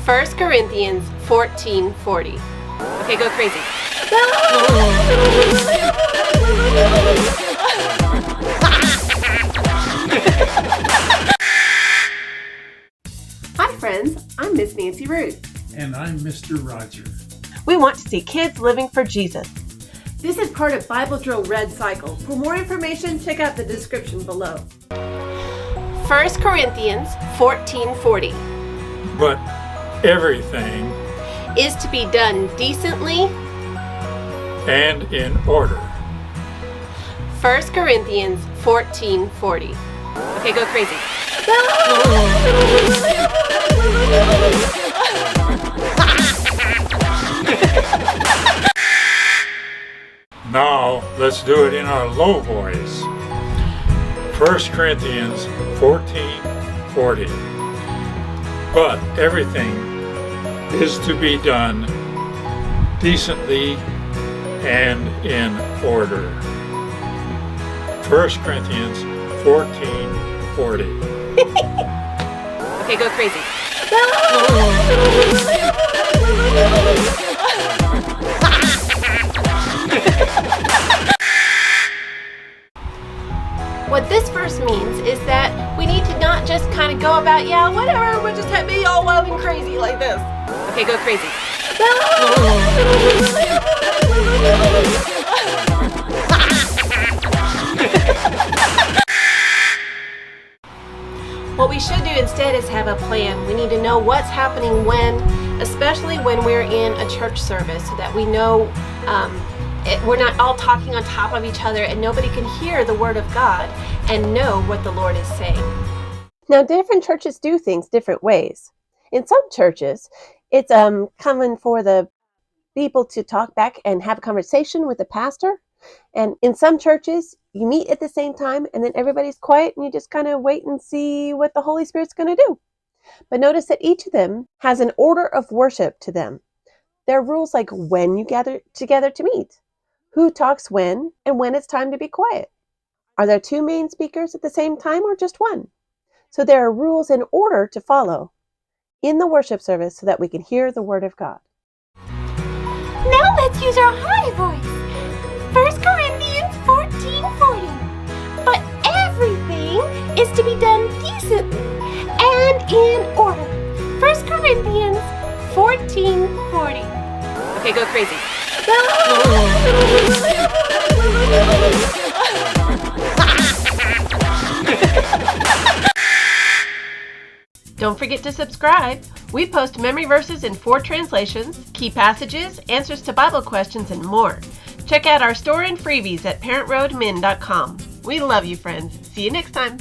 1 Corinthians 14:40. Okay, go crazy. Hi friends, I'm Miss Nancy Ruth. And I'm Mr. Roger. We want to see kids living for Jesus. This is part of Bible Drill Red Cycle. For more information, check out the description below. 1 Corinthians 14:40 But everything is to be done decently. and in order. 1 Corinthians 14:40. Okay, go crazy. Now, let's do it in our low voice. 1 Corinthians 14:40. But everything is to be done decently and in order. 1 Corinthians 14:40. Okay, go crazy. What this verse means is that we need to not just kind of go about, yeah, whatever, we'll just be all wild and crazy like this. Okay, go crazy. What we should do instead is have a plan. We need to know what's happening when, especially when we're in a church service, so that we know we're not all talking on top of each other and nobody can hear the Word of God and know what the Lord is saying. Now, different churches do things different ways. In some churches, it's common for the people to talk back and have a conversation with the pastor. And in some churches, you meet at the same time and then everybody's quiet and you just kind of wait and see what the Holy Spirit's going to do. But notice that each of them has an order of worship to them. There are rules like when you gather together to meet, who talks when, and when it's time to be quiet. Are there two main speakers at the same time or just one? So there are rules in order to follow in the worship service so that we can hear the Word of God. Now let's use our high voice. 1 Corinthians 14:40. But everything is to be done decently and in order. 1 Corinthians 14:40. Okay, go crazy. Don't forget to subscribe. We post memory verses in 4 translations, key passages, answers to Bible questions, and more. Check out our store and freebies at parentroadmin.com. We love you, friends. See you next time.